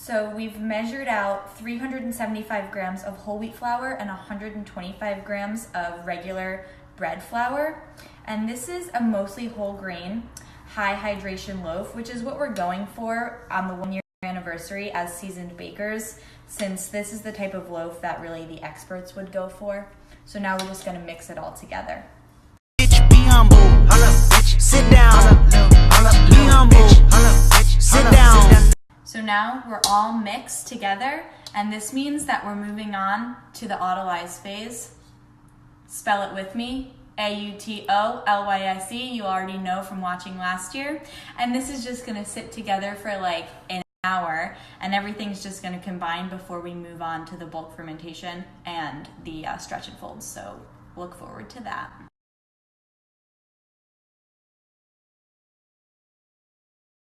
So we've measured out 375 grams of whole wheat flour and 125 grams of regular bread flour. And this is a mostly whole grain, high hydration loaf, which is what we're going for on the 1 year anniversary as seasoned bakers, since this is the type of loaf that really the experts would go for. So now we're just gonna mix it all together. Bitch, be humble. Sit down. Be humble. Sit down. So now we're all mixed together, and this means that we're moving on to the autolyze phase. Spell it with me, A-U-T-O-L-Y-S-E. You already know from watching last year. And this is just gonna sit together for like an hour, and everything's just gonna combine before we move on to the bulk fermentation and the stretch and fold. So look forward to that.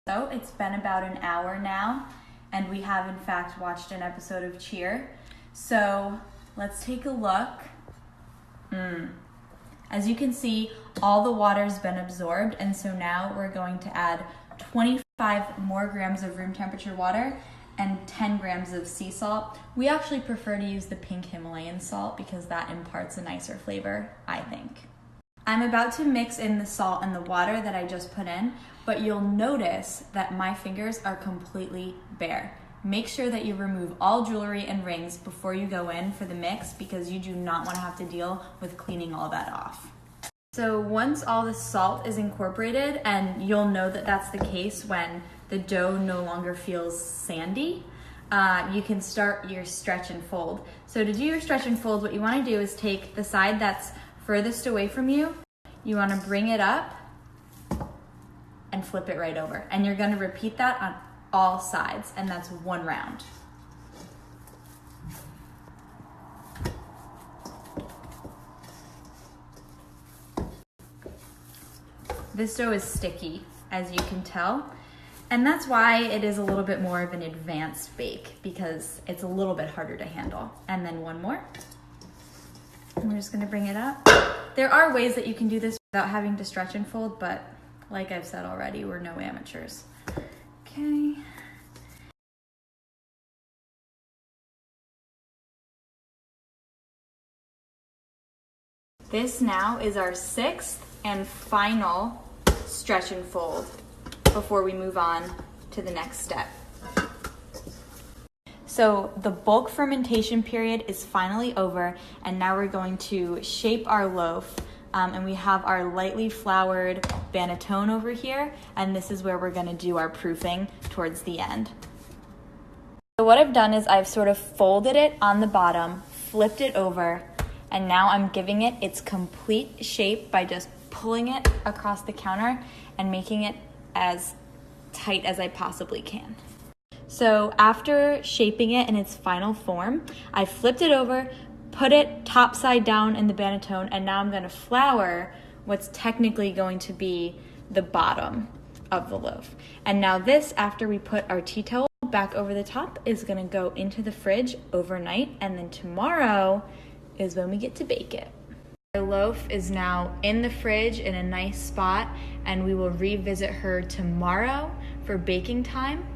So it's been about an hour now, and we have in fact watched an episode of Cheer. So let's take a look. As you can see, all the water's been absorbed, and so now we're going to add 25 more grams of room temperature water and 10 grams of sea salt. We actually prefer to use the pink Himalayan salt because that imparts a nicer flavor, I think. I'm about to mix in the salt and the water that I just put in, but you'll notice that my fingers are completely bare. Make sure that you remove all jewelry and rings before you go in for the mix, because you do not want to have to deal with cleaning all that off. So once all the salt is incorporated, and you'll know that that's the case when the dough no longer feels sandy, you can start your stretch and fold. So to do your stretch and fold, what you want to do is take the side that's furthest away from you, you want to bring it up and flip it right over. And you're going to repeat that on all sides, and that's one round. This dough is sticky, as you can tell, and that's why it is a little bit more of an advanced bake, because it's a little bit harder to handle. And then one more. And we're just gonna bring it up. There are ways that you can do this without having to stretch and fold, but like I've said already, we're no amateurs. Okay. This now is our 6th and final stretch and fold before we move on to the next step. So the bulk fermentation period is finally over, and now we're going to shape our loaf. And we have our lightly floured banneton over here, and this is where we're gonna do our proofing towards the end. So what I've done is I've sort of folded it on the bottom, flipped it over, and now I'm giving it its complete shape by just pulling it across the counter and making it as tight as I possibly can. So after shaping it in its final form, I flipped it over, put it top side down in the banneton, and now I'm gonna flour what's technically going to be the bottom of the loaf. And now this, after we put our tea towel back over the top, is gonna go into the fridge overnight, and then tomorrow is when we get to bake it. Our loaf is now in the fridge in a nice spot, and we will revisit her tomorrow for baking time.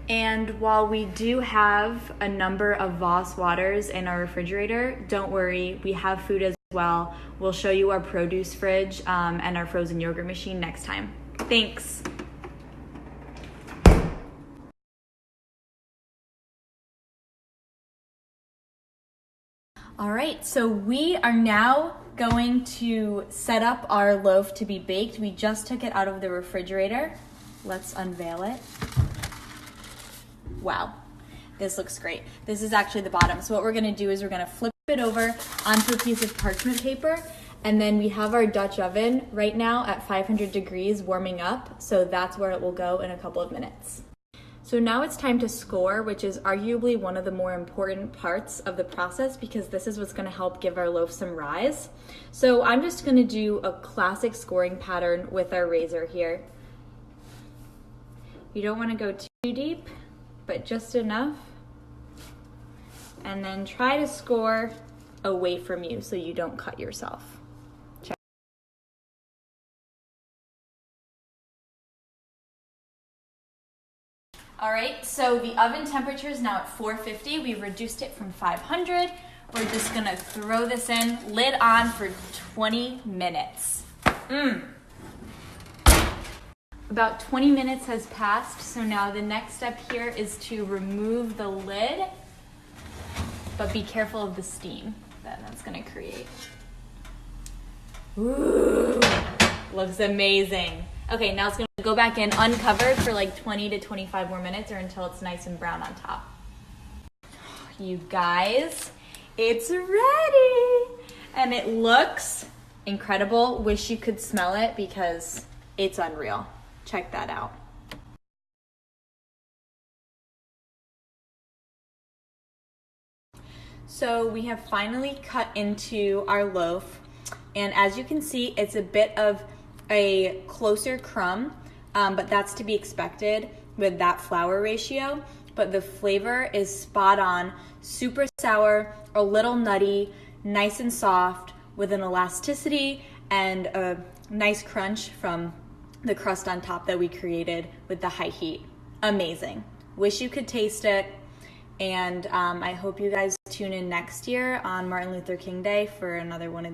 And while we do have a number of Voss waters in our refrigerator, don't worry, we have food as well. We'll show you our produce fridge and our frozen yogurt machine next time. Thanks. All right, so we are now going to set up our loaf to be baked. We just took it out of the refrigerator. Let's unveil it. Wow, this looks great. This is actually the bottom. So what we're gonna do is we're gonna flip it over onto a piece of parchment paper, and then we have our Dutch oven right now at 500 degrees warming up, so that's where it will go in a couple of minutes. So now it's time to score, which is arguably one of the more important parts of the process, because this is what's gonna help give our loaf some rise. So I'm just gonna do a classic scoring pattern with our razor here. You don't wanna go too deep, but just enough. And then try to score away from you so you don't cut yourself. Check. All right, so the oven temperature is now at 450. We've reduced it from 500. We're just gonna throw this in, lid on for 20 minutes. About 20 minutes has passed, so now the next step here is to remove the lid, but be careful of the steam that that's gonna create. Ooh, looks amazing. Okay, now it's gonna go back in uncovered for like 20 to 25 more minutes or until it's nice and brown on top. You guys, it's ready. And it looks incredible. Wish you could smell it because it's unreal. Check that out. So we have finally cut into our loaf. And as you can see, it's a bit of a closer crumb, but that's to be expected with that flour ratio. But the flavor is spot on, super sour, a little nutty, nice and soft, with an elasticity and a nice crunch from the crust on top that we created with the high heat. Amazing. Wish you could taste it. And I hope you guys tune in next year on Martin Luther King Day for another one of these.